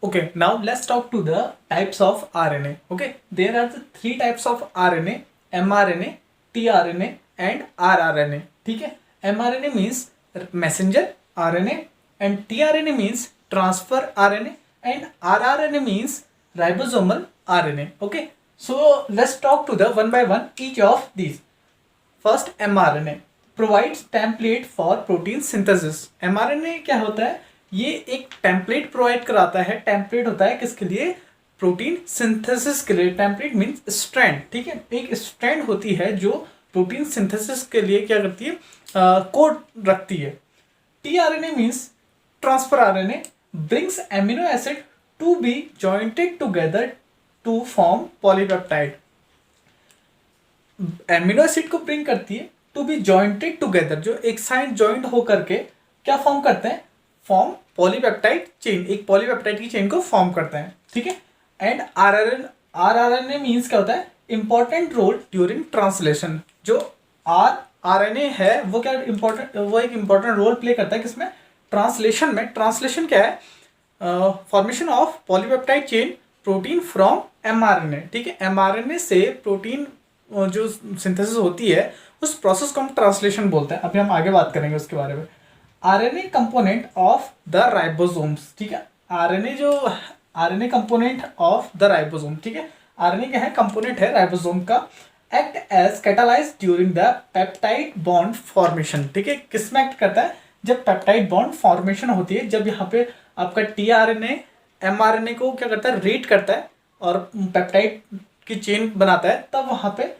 Okay, now let's talk to the types of RNA. Okay, there are the three types of RNA: mRNA, tRNA and rRNA. ठीक है, mRNA means messenger RNA and tRNA means transfer RNA and rRNA means ribosomal RNA. Okay, so let's talk to the one by one each of these. First, mRNA provides template for protein synthesis. mRNA क्या होता है? ये एक template provide कराता है. Template होता है किसके लिए? प्रोटीन सिंथेसिस के लिए. Template means strand. ठीक है, एक स्ट्रैंड होती है जो प्रोटीन सिंथेसिस के लिए क्या करती है? कोड रखती है. tRNA means transfer RNA brings amino acid to be jointed together to form polypeptide. Amino acid को ब्रिंग करती है टू बी जॉइंटेड टुगेदर, जो एक साइड जॉइंट होकर के क्या फॉर्म करते हैं? Form polypeptide chain. एक पॉलीपेप्टाइड की चेन को फॉर्म करते हैं. ठीक है, एंड आरआरएनए मीन्स क्या होता है? Important role during translation. जो आरएनए है वो क्या इंपॉर्टेंट, वो एक इंपॉर्टेंट रोल प्ले करता है किसमें? ट्रांसलेशन में. ट्रांसलेशन क्या है? Formation of polypeptide chain protein from mRNA. ठीक है, एमआरएनए से प्रोटीन जो सिंथेसिस होती है उस प्रोसेस को हम ट्रांसलेशन बोलते हैं. अभी हम आगे बात करेंगे उसके बारे में. RNA component of the ribosomes. ठीक है, RNA component of the ribosome. ठीक है, आरएनए क्या है? कंपोनेंट है राइबोसोम का. Act as catalyse during the peptide bond formation. ठीक है, किस में एक्ट करता है? जब पेप्टाइड बॉन्ड फॉर्मेशन होती है, जब यहाँ पे आपका टीआरएनए एमआरएनए को क्या करता है? रीड करता है और पेप्टाइड की चेन बनाता है, तब वहाँ पे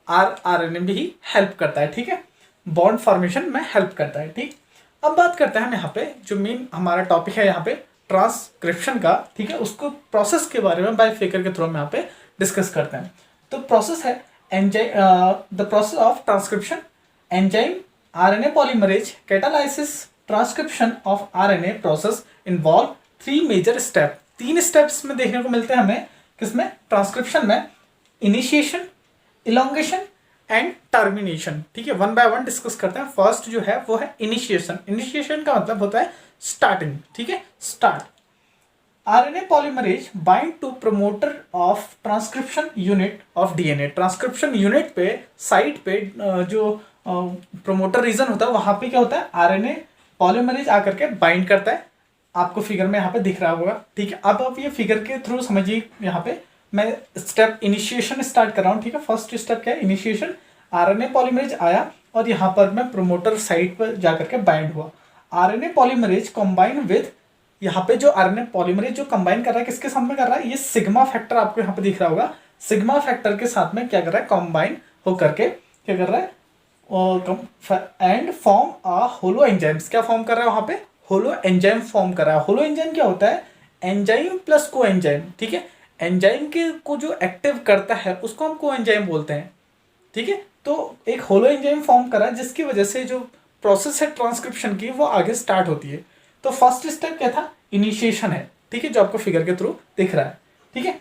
आरएनए भी हेल्प करता है. ठीक है, बॉन्ड फॉर्मेशन में हेल्प करता है. ठीक, अब बात करते हैं हम यहाँ पे जो मेन हमारा टॉपिक है यहाँ पे ट्रांसक्रिप्शन का. ठीक है, उसको प्रोसेस के बारे में बाय फिगर के थ्रू हम यहाँ पे डिस्कस करते हैं. तो प्रोसेस है the process of transcription. Enzyme RNA polymerase catalysis transcription of RNA process involve 3 major step. 3 steps में देखने को मिलते हैं हमें किसमें? ट्रांसक्रिप्शन में. Initiation, elongation and termination. ठीक है, वन बाय वन डिस्कस करते हैं. फर्स्ट जो है वो है इनिशिएशन. इनिशिएशन का मतलब होता है स्टार्टिंग. ठीक है, start. RNA polymerase bind to promoter of transcription unit of DNA. Transcription unit पे साइट पे जो प्रमोटर रीजन होता है वहां पे क्या होता है? आरएनए पॉलीमरेज आकर के बाइंड करता है. आपको फिगर में यहाँ पे दिख रहा होगा. ठीक है, अब आप ये फिगर के थ्रू समझिए. यहाँ पे मैं स्टेप इनिशिएशन स्टार्ट कर रहा हूँ. ठीक है, फर्स्ट स्टेप क्या है? इनिशिएशन. आरएनए पॉलीमरेज आया और यहाँ पर मैं प्रोमोटर साइट पर जाकर के बाइंड हुआ. आरएनए पॉलीमरेज कंबाइन विद, यहाँ पे जो आरएनए पॉलीमरेज जो कंबाइन कर रहा है किसके साथ में कर रहा है? ये सिग्मा फैक्टर आपको यहाँ पे दिख रहा होगा. सिग्मा फैक्टर के साथ में क्या कर रहा है? कंबाइन होकर के क्या कर रहा है? And form a holo enzymes. क्या फॉर्म कर रहा है वहां पे? होलो एंजाइम फॉर्म कर रहा है. होलो एंजाइम क्या होता है? एंजाइम प्लस को एंजाइम. ठीक है, एंजाइम के को जो एक्टिव करता है उसको हम को एंजाइम बोलते हैं. ठीक है, तो एक होलो एंजाइम फॉर्म करा जिसकी वजह से जो प्रोसेस है ट्रांसक्रिप्शन की वो आगे स्टार्ट होती है. तो फर्स्ट स्टेप क्या था? इनिशिएशन है. ठीक है, जो आपको फिगर के थ्रू दिख रहा है. ठीक है,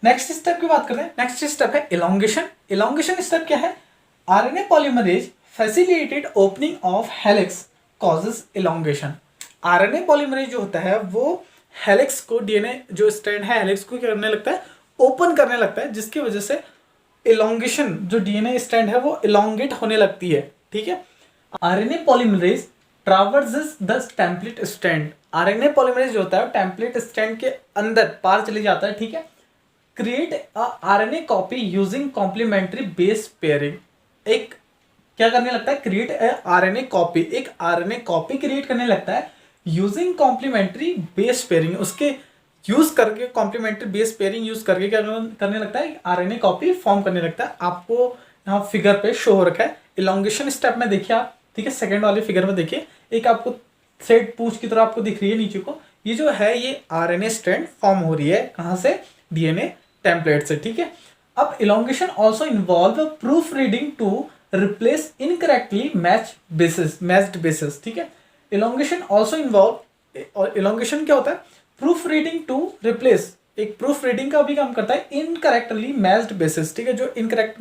नेक्स्ट स्टेप की बात करते हैं. नेक्स्ट स्टेप है इलोंगेशन. इलोंगेशन स्टेप क्या है? RNA polymerase facilitated opening of helix causes elongation. RNA polymerase जो होता है वो हेलिक्स को, डीएनए जो स्ट्रैंड है हेलिक्स को क्या करने लगता है? ओपन करने लगता है, जिसकी वजह से इलोंगेशन, जो डीएनए स्ट्रैंड है वो इलोंगेट होने लगती है. ठीक है, RNA polymerase traverses the template strand. RNA polymerase जो होता है टेम्पलेट स्ट्रैंड के अंदर पार चले जाता है. ठीक है, create a RNA copy using complementary base pairing. एक क्या करने लगता है? Create a RNA copy. एक आरएनए कॉपी क्रिएट करने लगता है यूजिंग कॉम्प्लीमेंट्री बेस पेयरिंग. उसके यूज करके कॉम्प्लीमेंट्री बेस पेयरिंग यूज करके क्या करने लगता है? आरएनए कॉपी फॉर्म करने लगता है. आपको यहाँ फिगर पे शो हो रखा है. इलोंगेशन स्टेप में देखिए आप. ठीक है, सेकंड वाले फिगर में देखिए, एक आपको थ्रेड पूंछ की तरह आपको दिख रही है नीचे को. ये जो है ये आरएनए स्ट्रैंड फॉर्म हो रही है. कहाँ से? डीएनए टेम्पलेट से. ठीक है, अब elongation also involve proof reading to replace incorrectly matched bases. ठीक है, इलोंगेशन ऑल्सो इन्वॉल्व, और इलोंगेशन क्या होता है? Proof reading to replace. एक प्रूफ रीडिंग का भी काम करता है इनकरेक्टली मैच्ड बेसिस. ठीक है, जो इनकरेक्ट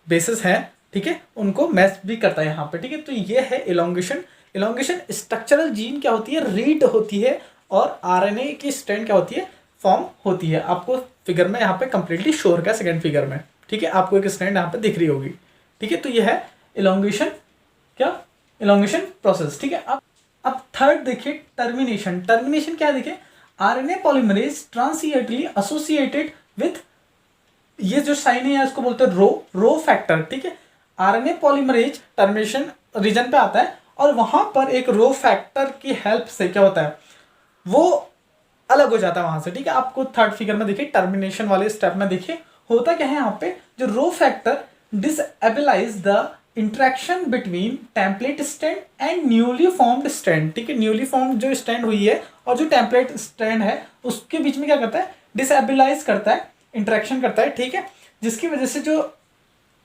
बेसिस है, ठीक है, उनको मैच भी करता है यहाँ पे. ठीक है, तो ये है इलोंगेशन. इलोंगेशन स्ट्रक्चरल जीन क्या होती है? रीड होती है और आरएनए की स्ट्रैंड क्या होती है, फॉर्म होती है। आपको फिगर में यहाँ पे कंप्लीटली शो होगा सेकंड फिगर में, ठीक है, आपको एक स्ट्रैंड यहाँ पे दिख रही होगी, ठीक है। तो ये है इलोंगेशन, क्या इलोंगेशन प्रोसेस, ठीक है। अब थर्ड देखिए टर्मिनेशन। टर्मिनेशन क्या है देखिए, आरएनए पॉलीमरेज ट्रांसिएटली एसोसिएटेड विथ, ये जो साइन है इसको बोलते हैं रो फैक्टर, ठीक है। आरएनए पॉलीमरेज टर्मिनेशन रीजन पे आता है और वहां पर एक रो फैक्टर की हेल्प से क्या होता है, वो अलग हो जाता है वहां से, ठीक है। आपको थर्ड फिगर में देखिए टर्मिनेशन वाले स्टेप में देखिए होता क्या है, यहाँ पे जो rho factor destabilise the interaction between template strand and newly formed strand, ठीक है। न्यूली फॉर्म्ड जो स्ट्रैंड हुई है और जो टेम्पलेट स्ट्रैंड है उसके बीच में क्या करता है, डिसएबिलाइज करता है, इंट्रैक्शन करता है, ठीक है। जिसकी वजह से जो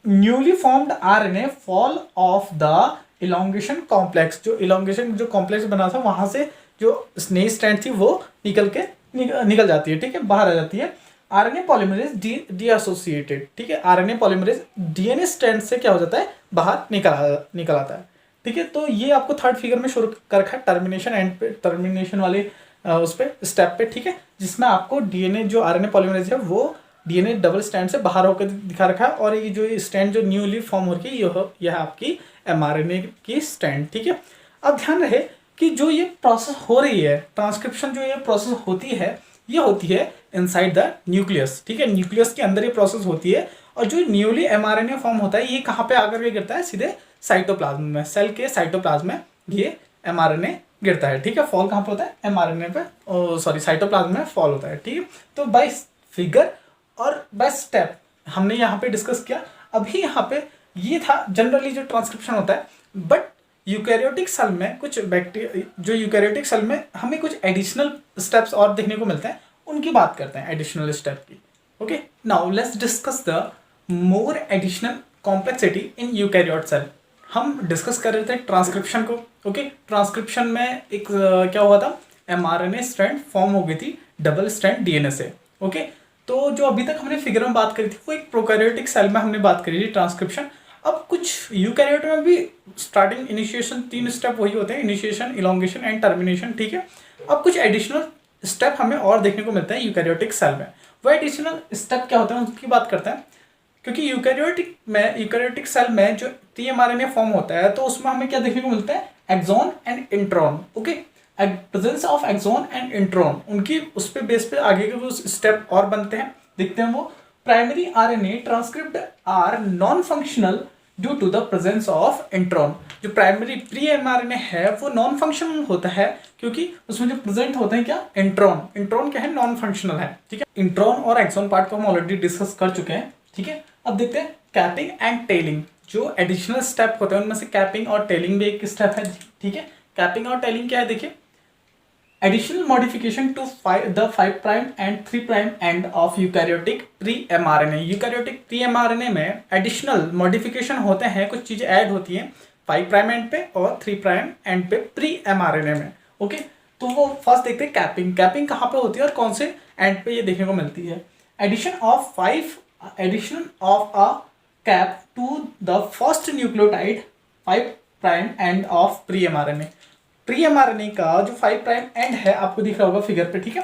newly formed RNA fall of the elongation complex, जो इलोंगेशन जो कॉम्प्लेक्स बना था वहां से जो नई स्ट्रैंड थी वो निकल जाती है, ठीक है, बाहर आ जाती है। आरएनए पॉलीमरेज डीएसोसिएटेड, ठीक है, आरएनए पॉलीमरेज डीएनए स्ट्रैंड से क्या हो जाता है, बाहर निकल आता है, ठीक है। तो ये आपको थर्ड फिगर में शुरू कर रखा है टर्मिनेशन एंड पे, टर्मिनेशन वाले उस पे स्टेप पे, ठीक है, जिसमें आपको डीएनए जो आरएनए पॉलीमरेज है वो डीएनए डबल स्ट्रैंड से बाहर होकर दिखा रखा है, और ये जो स्ट्रैंड जो न्यूली फॉर्म हो रही है यह आपकी एमआरएनए की स्ट्रैंड, ठीक है। अब ध्यान रहे कि जो ये प्रोसेस हो रही है, ट्रांसक्रिप्शन जो ये प्रोसेस होती है, ये होती है इनसाइड द न्यूक्लियस, ठीक है, न्यूक्लियस के अंदर ये प्रोसेस होती है। और जो न्यूली एमआरएनए फॉर्म होता है ये कहाँ पे आकर के गिरता है, सीधे साइटोप्लाज्म में, सेल के साइटोप्लाज्म में ये एमआरएनए गिरता है, ठीक है। फॉल कहाँ पे होता है, एमआरएनए पे, सॉरी साइटोप्लाज्म में फॉल होता है, ठीक है। तो बाय फिगर और बाय स्टेप हमने यहाँ पे डिस्कस किया। अभी यहाँ पे ये था जनरली जो ट्रांसक्रिप्शन होता है, बट यूकैरियोटिक सेल में कुछ बैक्टीरिया, जो यूकैरियोटिक सेल में हमें कुछ एडिशनल स्टेप्स और देखने को मिलते हैं, उनकी बात करते हैं एडिशनल स्टेप की। Okay, now let's discuss the more additional complexity in eukaryote cell. हम डिस्कस कर रहे थे ट्रांसक्रिप्शन को, ओके। ट्रांसक्रिप्शन में एक क्या हुआ था, एमआरएनए स्ट्रैंड फॉर्म हो गई थी डबल स्ट्रैंड डीएनए से, ओके। तो जो अभी तक हमने फिगर में बात करी थी वो एक प्रोकैरियोटिक सेल में हमने बात करी थी ट्रांसक्रिप्शन। अब कुछ यूकैरियोट में भी स्टार्टिंग इनिशिएशन 3 स्टेप वही होते हैं, इनिशिएशन, इलोंगेशन एंड टर्मिनेशन, ठीक है। अब कुछ एडिशनल स्टेप हमें और देखने को मिलते हैं यूकैरियोटिक सेल में। वो एडिशनल स्टेप क्या होते हैं उसकी बात करते हैं, क्योंकि यूकैरियोटिक सेल में जो टीएमआरएनए फॉर्म होता है तो उसमें हमें क्या देखने को मिलता है, exon and intron, okay. Presence of exon and intron, उनकी उस पे बेस पे आगे के वो स्टेप और बनते हैं, दिखते हैं वो। Primary RNA transcript are non functional due to the presence of intron. जो प्राइमरी प्री एमआरएनए है वो नॉन फंक्शनल होता है क्योंकि उसमें जो प्रेजेंट होते हैं क्या, इंट्रॉन। इंट्रॉन क्या है, नॉन फंक्शनल है, ठीक है। इंट्रॉन और एक्सॉन पार्ट को हम ऑलरेडी डिस्कस कर चुके हैं, ठीक है। अब देखते हैं कैपिंग एंड टेलिंग। जो एडिशनल स्टेप होते हैं उनमें से कैपिंग और टेलिंग भी एक स्टेप है, ठीक है। कैपिंग और टेलिंग क्या है देखिए, additional modification to the 5' and 3' end of eukaryotic pre-mRNA। eukaryotic pre-mRNA में additional modification होते हैं, कुछ चीज़ें ऐड होती हैं 5' end पे और 3' end पे pre-mRNA में, ओके। तो वो फर्स्ट देखते हैं कैपिंग। कैपिंग कहाँ पे होती है और कौन से एंड पे ये देखने को मिलती है। Addition of a cap to the first nucleotide 5' end of pre-mRNA। Pre mRNA का जो 5' एंड है आपको दिख रहा होगा फिगर पे, ठीक है।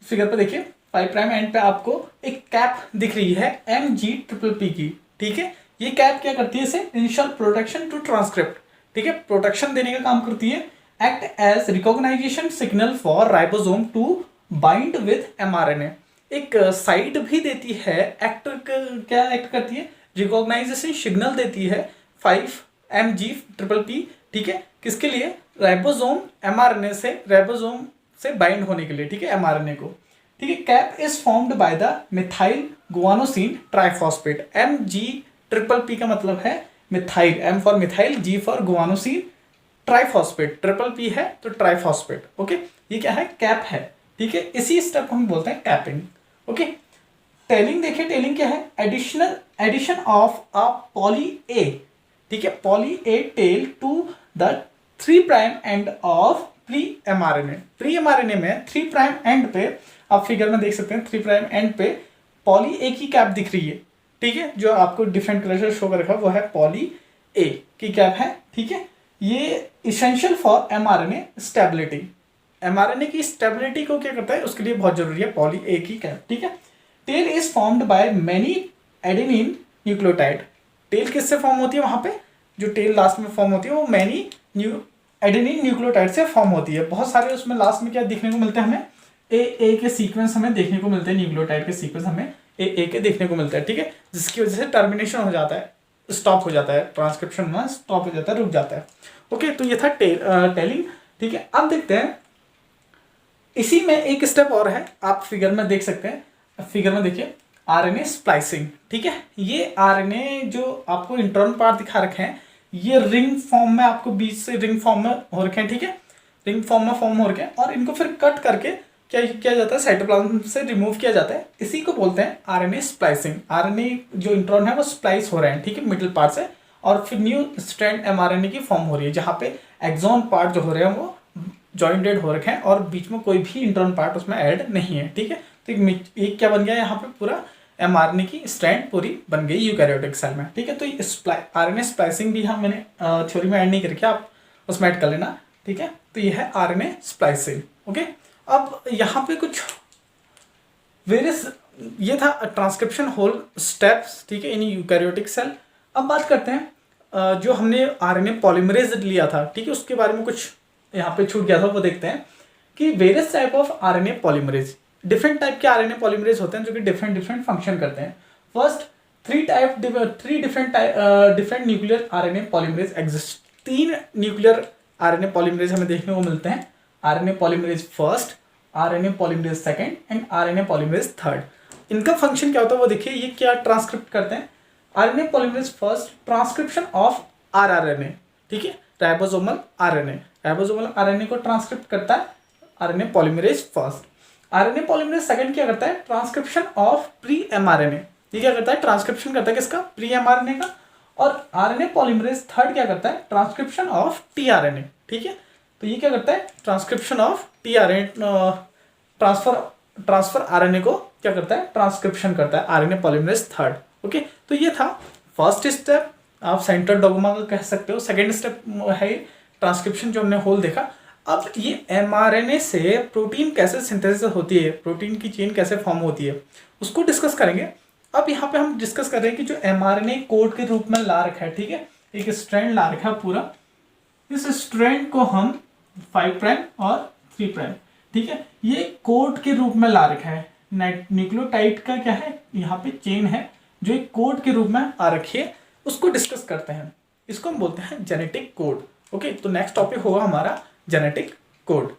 फिगर पे देखिए 5' एंड पे आपको एक कैप दिख रही है MG+P की, ठीक है। ये कैप क्या करती है, इसे इनिशियल प्रोटेक्शन टू ट्रांसक्रिप्ट, ठीक है, प्रोटेक्शन देने का काम करती है। Act as recognisation signal for ribosome to bind with mRNA. एक साइड भी देती है, क्या एक्ट करती है, रिकॉग्नाइजेशन सिग्नल देती है 5MG+P, ठीक है, किसके लिए, राइबोसोम एमआरएनए से, राइबोसोम से बाइंड होने के लिए, ठीक है, एमआरएनए को, ठीक है। Cap is formed by the methyl guanosine triphosphate. MG+P का मतलब है methyl, M for methyl, G for guanosine, triphosphate, P है तो ट्राइफॉस्फेट, ओके। ये क्या है, कैप है, ठीक है। इसी स्टेप को हम बोलते हैं कैपिंग, ओके। टेलिंग देखिए, टेलिंग क्या है, addition of a poly A, ठीक है, poly A tail to the 3' end of pre mRNA. Pre mRNA में 3' एंड पे आप फिगर में देख सकते हैं 3' एंड पे पॉली ए की कैप दिख रही है, ठीक है। जो आपको डिफरेंट कलर से शो कर रखा है वो है पॉली ए की कैप है, ठीक है। ये essential for mRNA stability, mRNA की स्टेबिलिटी को क्या करता है, उसके लिए बहुत जरूरी है पॉली ए की कैप, ठीक है। Tail is formed by many adenine nucleotide. Tail किससे फॉर्म होती है, वहां पे जो टेल लास्ट में फॉर्म होती है वो मैनी एडेनिन न्यूक्लियोटाइड से फॉर्म होती है। बहुत सारे उसमें लास्ट में क्या देखने को मिलते हैं, हमें ए के सीक्वेंस हमें देखने को मिलते हैं, न्यूक्लियोटाइड के सीक्वेंस हमें ए के देखने को मिलता है, ठीक है, जिसकी वजह से टर्मिनेशन हो जाता है, स्टॉप हो जाता है, ट्रांसक्रिप्शन में स्टॉप हो जाता है, रुक जाता है। ओके, तो ये था टेलिंग, ठीक है। अब देखते हैं इसी में एक स्टेप और है, आप फिगर में देख सकते हैं, फिगर में देखिए आरएनए स्प्लाइसिंग, ठीक है। ये आरएनए जो आपको इंटर्न पार्ट दिखा रखे हैं, ये रिंग फॉर्म में आपको बीच से रिंग फॉर्म में हो रखे हैं, ठीक है, रिंग फॉर्म में फॉर्म हो रखे हैं, और इनको फिर कट करके क्या किया जाता है, साइटोप्लाज्म से रिमूव किया जाता है। इसी को बोलते हैं आरएनए स्प्लाइसिंग। आरएनए जो इंट्रॉन है वो स्प्लाइस हो रहे हैं, ठीक है, मिडिल पार्ट से, और फिर न्यू स्ट्रैंड एमआरएनए की फॉर्म हो रही है, जहाँ पे एक्सॉन पार्ट जो हो रहे हैं वो जॉइंटेड हो रखे हैं और बीच में कोई भी इंट्रॉन पार्ट उसमें ऐड नहीं है, ठीक है। तो एक क्या बन गया यहाँ पे, पूरा एमआरएनए की स्ट्रैंड पूरी बन गई यूकैरियोटिक सेल में, ठीक है। तो आरएनए स्प्लाइसिंग भी हम मैंने थ्योरी में ऐड नहीं करके, आप उसमें ऐड कर लेना, ठीक है। तो ये है आरएनए स्प्लाइसिंग, ओके। अब यहाँ पे कुछ वेरियस, ये था ट्रांसक्रिप्शन होल स्टेप्स, ठीक है, इन यूकैरियोटिक सेल। अब बात करते हैं जो हमने आरएनए पॉलीमरेज लिया था, ठीक है, उसके बारे में कुछ यहाँ पे छूट गया था, वो देखते हैं कि various type of RNA polymerase, different type के आरएनए पॉलीमरेज होते हैं जो कि डिफरेंट फंक्शन करते हैं। First, three different nuclear RNA polymerase exist. 3 nuclear RNA polymerase हमें देखने को मिलते हैं, RNA polymerase first, RNA polymerase second and RNA polymerase third. इनका फंक्शन क्या होता है वो देखिए, ये क्या ट्रांसक्रिप्ट करते हैं। RNA polymerase first, transcription of rRNA, ठीक है, राइबोसोमल आरएनए, राइबोसोमल आरएनए को ट्रांसक्रिप्ट करता है RNA polymerase first. RNA polymerase second क्या करता है, ट्रांसक्रिप्शन ऑफ प्री एमआरएनए, ये क्या करता है, ट्रांसक्रिप्शन करता है किसका, प्री एमआरएनए का। और आरएनए पॉलीमरेज थर्ड क्या करता है, ट्रांसक्रिप्शन ऑफ टीआरएनए, ठीक है। तो ये क्या करता है, transcription of tRNA, transfer RNA को क्या करता है, ट्रांसक्रिप्शन करता है आरएनए पॉलीमरेज थर्ड, ओके। तो ये था फर्स्ट स्टेप, आप सेंट्रल डोग्मा का कह सकते हो। सेकेंड स्टेप है ट्रांसक्रिप्शन जो हमने होल देखा। अब ये एमआरएनए से प्रोटीन कैसे सिंथेसिस होती है, प्रोटीन की चेन कैसे फॉर्म होती है, उसको डिस्कस करेंगे। अब यहाँ पे हम डिस्कस कर रहे हैं कि जो एमआरएनए कोड के रूप में ला रखा है, ठीक है, एक स्ट्रैंड ला रखा है पूरा, इस स्ट्रैंड को हम 5 प्राइम और 3 प्राइम, ठीक है, ये कोड के रूप में ला रखा है। न्यूक्लियोटाइड का क्या है, यहाँ पे चेन है जो एक कोड के रूप में आ रखी है, उसको डिस्कस करते हैं। इसको हम बोलते हैं जेनेटिक कोड, ओके। तो नेक्स्ट टॉपिक होगा हमारा जेनेटिक कोड।